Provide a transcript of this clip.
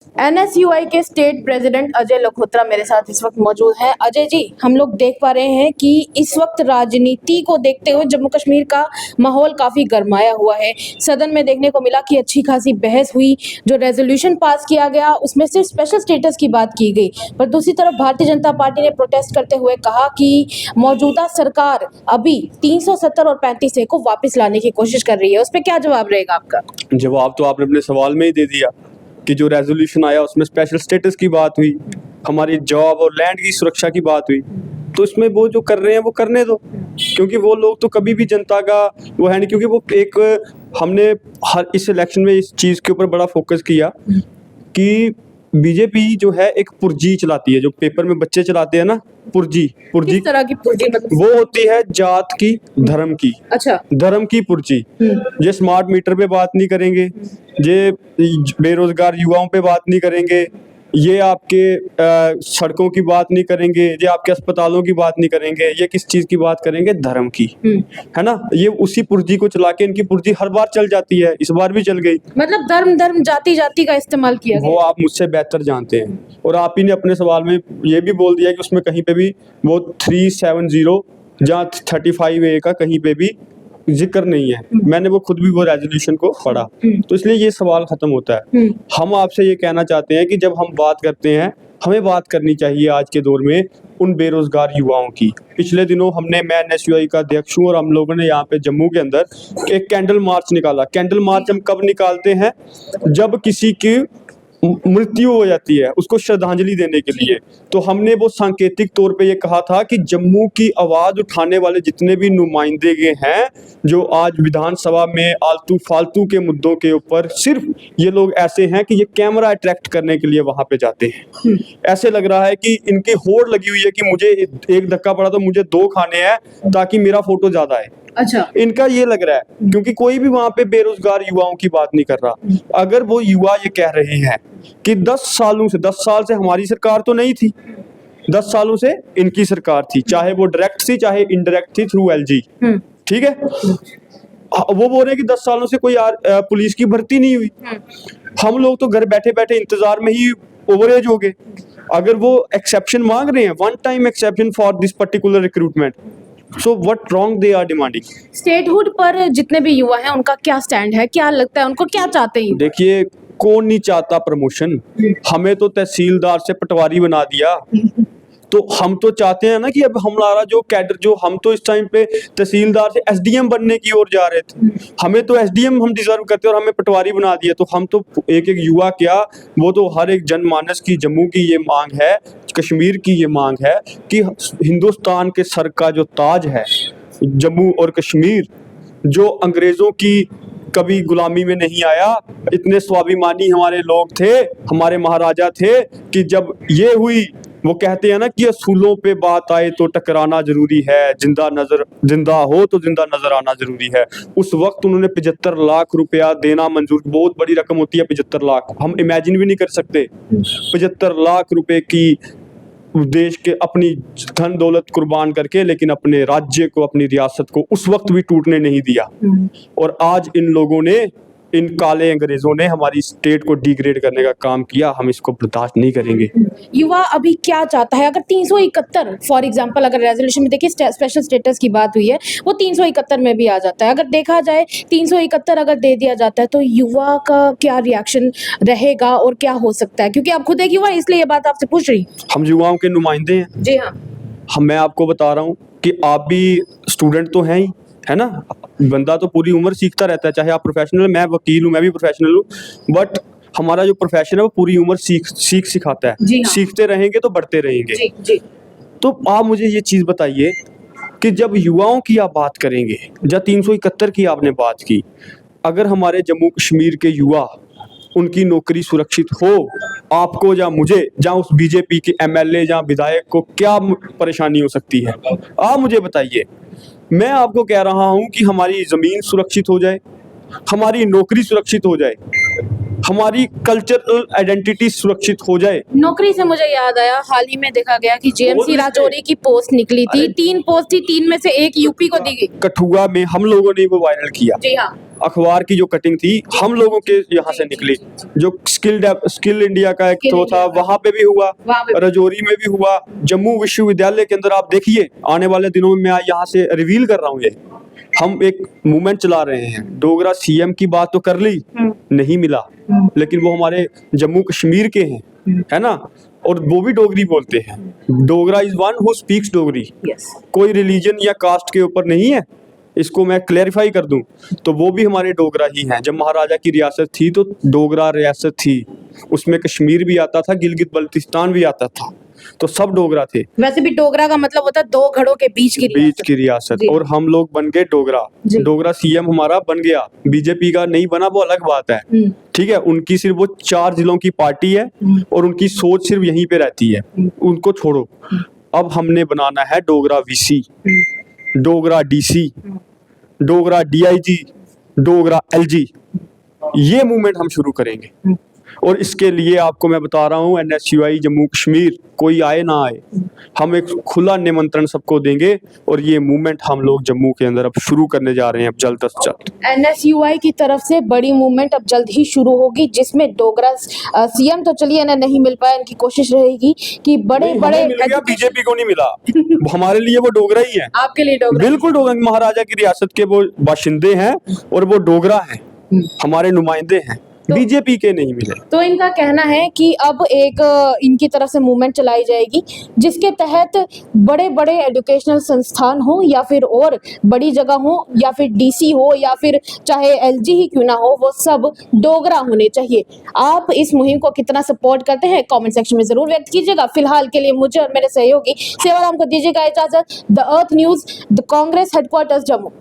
NSUI के state president Ajay Lakhotra मेरे साथ इस वक्त मौजूद हैं। अजय जी, हम लोग देख पा रहे हैं कि इस वक्त राजनीति को देखते हुए जम्मू कश्मीर का माहौल काफी गरमाया हुआ है। सदन में देखने को मिला कि अच्छी खासी बहस हुई। जो रेजोल्यूशन पास किया गया उसमें सिर्फ स्पेशल स्टेटस की बात की गई, पर दूसरी तरफ भारतीय जनता पार्टी ने प्रोटेस्ट करते हुए कहा कि मौजूदा सरकार अभी 370 और 35 ए को वापस लाने की कोशिश कर रही है। उस पर क्या जवाब रहेगा आपका? जवाब तो आपने अपने सवाल में ही दे दिया कि जो रेजोल्यूशन आया उसमें स्पेशल स्टेटस की बात हुई, हमारी जॉब और लैंड की सुरक्षा की बात हुई। तो इसमें वो जो कर रहे हैं वो करने दो, क्योंकि वो लोग तो कभी भी जनता का वो है नहीं। क्योंकि वो एक हमने हर इस इलेक्शन में इस चीज़ के ऊपर बड़ा फोकस किया कि बीजेपी जो है एक पुर्जी चलाती है, जो पेपर में बच्चे चलाते हैं ना, पुर्जी किस तरह की पुर्जी? मतलब वो होती है जात की, धर्म की। अच्छा, धर्म की पुर्जी। ये स्मार्ट मीटर पे बात नहीं करेंगे, ये बेरोजगार युवाओं पे बात नहीं करेंगे, ये आपके सड़कों की बात नहीं करेंगे, ये आपके अस्पतालों की बात नहीं करेंगे, ये किस चीज की बात करेंगे? धर्म की, है ना। ये उसी पुर्जी को चला के इनकी पुर्जी हर बार चल जाती है, इस बार भी चल गई। मतलब धर्म धर्म जाति जाति का इस्तेमाल किया वो आप मुझसे बेहतर जानते हैं, और आप ही ने अपने सवाल में ये भी बोल दिया कि उसमें कहीं पे भी वो 370 जहाँ 35A का कहीं पे भी जिक्र नहीं है। मैंने वो खुद भी वो रेजोल्यूशन को पढ़ा, तो इसलिए ये सवाल खत्म होता है। हम आपसे ये कहना चाहते हैं कि जब हम बात करते हैं, हमें बात करनी चाहिए आज के दौर में उन बेरोजगार युवाओं की। पिछले दिनों मैं एनएसयूआई का अध्यक्ष हूँ, और हम लोगों ने यहाँ पे जम्मू के अंदर एक कैंडल मार्च निकाला। कैंडल मार्च हम कब निकालते हैं? जब किसी की मृत्यु हो जाती है, उसको श्रद्धांजलि देने के लिए। तो हमने वो सांकेतिक तौर पे ये कहा था कि जम्मू की आवाज उठाने वाले जितने भी नुमाइंदे हैं, जो आज विधानसभा में आलतू फालतू के मुद्दों के ऊपर सिर्फ ये लोग ऐसे हैं कि ये कैमरा अट्रैक्ट करने के लिए वहां पे जाते हैं। ऐसे लग रहा है कि इनकी होड़ लगी हुई है कि मुझे एक धक्का पड़ा तो मुझे 2 खाने हैं ताकि मेरा फोटो ज्यादा है। अच्छा, इनका ये लग रहा है, क्योंकि कोई भी वहां पे बेरोजगार युवाओं की बात नहीं कर रहा। अगर वो युवा ये कह रहे हैं कि 10 साल से हमारी सरकार तो नहीं थी, 10 सालों से इनकी सरकार थी, चाहे वो डायरेक्ट थी चाहे इनडायरेक्ट थी थ्रू एलजी, ठीक है। वो बोल रहे हैं कि 10 सालों से कोई पुलिस की भर्ती नहीं हुई। हम लोग तो घर बैठे बैठे इंतजार में ही ओवरेज हो गए। अगर वो एक्सेप्शन मांग रहे हैं, 1 time exception for this particular recruitment, so what wrong they are demanding? Statehood पर जितने भी युवा हैं उनका क्या स्टैंड है? क्या लगता है उनको, क्या चाहते हैं? देखिए, कौन नहीं चाहता प्रमोशन? हमें तो तहसीलदार से पटवारी बना दिया, तो हम तो चाहते हैं ना कि अब हमारा जो कैडर, जो हम तो इस टाइम पे तहसीलदार से एसडीएम बनने की ओर जा रहे थे। हमें तो एसडीएम हम डिजर्व करते हैं और हमें पटवारी बना दिया। तो हम तो एक युवा क्या, वो तो हर एक जनमानस की, जम्मू की ये मांग है, कश्मीर की ये मांग है कि हिंदुस्तान के सर का जो ताज है जम्मू और कश्मीर, जो अंग्रेजों की कभी गुलामी में नहीं आया, इतने स्वाभिमानी हमारे लोग थे, हमारे महाराजा थे कि जब ये हुई, वो कहते हैं ना कि असूलों पे बात आए तो टकराना जरूरी है, जिंदा हो तो जिंदा नजर आना जरूरी है। उस वक्त उन्होंने 75 लाख रुपया देना मंजूर, बहुत बड़ी रकम होती है 75 लाख, हम इमेजिन भी नहीं कर सकते। 75 लाख रुपए की देश के अपनी धन दौलत कुर्बान करके, लेकिन अपने राज्य को, अपनी रियासत को उस वक्त भी टूटने नहीं दिया। और आज इन लोगों ने, इन काले अंग्रेजों ने हमारी स्टेट को डिग्रेड करने का काम किया। हम इसको बर्दाश्त नहीं करेंगे। युवा अभी क्या चाहता है? अगर 371 फॉर एग्जांपल, अगर रेजोल्यूशन में देखिए स्पेशल स्टेटस की बात हुई है, वो 371 में भी आ जाता है। अगर देखा जाए 371 अगर दे दिया जाता है तो युवा का क्या रिएक्शन रहेगा और क्या हो सकता है? क्योंकि आप खुद एक युवा, इसलिए ये बात आपसे पूछ रही। हम युवाओं के नुमाइंदे हैं। जी हाँ। मैं आपको बता रहा हूँ कि आप भी स्टूडेंट तो हैं ही, है ना। बंदा तो पूरी उम्र सीखता रहता है, चाहे आप प्रोफेशनल, मैं वकील हूँ, मैं भी प्रोफेशनल हूँ, बट हमारा जो प्रोफेशन है वो पूरी उम्र सिखाता है। हाँ। सीखते रहेंगे तो बढ़ते रहेंगे। जी। तो आप मुझे ये चीज बताइए कि जब युवाओं की आप बात करेंगे, जब 371 की आपने बात की, अगर हमारे जम्मू कश्मीर के युवा, उनकी नौकरी सुरक्षित हो, आपको या मुझे या उस बीजेपी के एमएलए या विधायक को क्या परेशानी हो सकती है? आप मुझे बताइए। मैं आपको कह रहा हूं कि हमारी जमीन सुरक्षित हो जाए, हमारी नौकरी सुरक्षित हो जाए, हमारी कल्चरल आइडेंटिटी सुरक्षित हो जाए। नौकरी से मुझे याद आया, हाल ही में देखा गया कि जेएमसी राजौरी की पोस्ट निकली थी, 3 पोस्ट थी, 3 में से 1 यूपी को दी गई। कठुआ में हम लोगों ने वो वायरल किया। जी हाँ। अखबार की जो कटिंग थी हम लोगों के यहाँ से निकली। जो स्किल इंडिया का एक Skill तो था, India का। वहां पे भी हुआ, वहाँ पे भी। राजौरी में भी हुआ, जम्मू विश्वविद्यालय के अंदर आप देखिए, आने वाले दिनों में मैं यहाँ से रिवील कर रहा हूँ ये, हम एक मूवमेंट चला रहे हैं। डोगरा सीएम की बात तो कर ली, नहीं मिला, लेकिन वो हमारे जम्मू कश्मीर के हैं, है ना, और वो भी डोगरी बोलते हैं। Dogra is one who speaks Dogri, yes. कोई रिलीजन या कास्ट के ऊपर नहीं है, इसको मैं क्लेरिफाई कर दूं, तो वो भी हमारे डोगरा ही हैं। जब महाराजा की रियासत थी तो डोगरा रियासत थी, उसमें कश्मीर भी आता था, गिलगित बल्तिस्तान भी आता था, तो सब डोगरा थे। वैसे भी डोगरा का मतलब होता है दो घड़ों के बीच की रियासत, जी। और हम लोग बन गए डोगरा। जी। डोगरा सीएम हमारा बन गया, बीजेपी का नहीं बना वो अलग बात है, ठीक है, उनकी सिर्फ वो 4 जिलों की पार्टी है और उनकी सोच सिर्फ यहीं पे रहती है, उनको छोड़ो। अब हमने बनाना है Dogra VC, Dogra DC, Dogra DIG, Dogra LG, ये मूवमेंट हम शुरू करेंगे। और इसके लिए आपको मैं बता रहा हूँ, एनएसयूआई जम्मू कश्मीर कोई आए ना आए, हम एक खुला निमंत्रण सबको देंगे और ये मूवमेंट हम लोग जम्मू के अंदर अब शुरू करने जा रहे हैं, अब जल्द अज जल्द। एनएसयूआई की तरफ से बड़ी मूवमेंट अब जल्द ही शुरू होगी, जिसमें डोगरा सीएम तो चलिए ना नहीं मिल पाया, इनकी कोशिश रहेगी कि बड़े बड़े बीजेपी को नहीं मिला, हमारे लिए वो डोगरा ही है। आपके लिए डोगरा बिल्कुल डोगरा, महाराजा की रियासत के वो बाशिंदे हैं और वो डोगरा हैं, हमारे नुमाइंदे हैं, बीजेपी के नहीं मिले। तो इनका कहना है कि अब एक इनकी तरफ से मूवमेंट चलाई जाएगी, जिसके तहत बड़े बड़े एजुकेशनल संस्थान हो या फिर और बड़ी जगह हो या फिर डीसी हो या फिर चाहे एलजी ही क्यों ना हो, वो सब डोगरा होने चाहिए। आप इस मुहिम को कितना सपोर्ट करते हैं कमेंट सेक्शन में जरूर व्यक्त कीजिएगा। फिलहाल के लिए मुझे और मेरे सहयोगी सेवाराम को दीजिएगा इजाजत। The earth news, the Congress headquarters Jammu.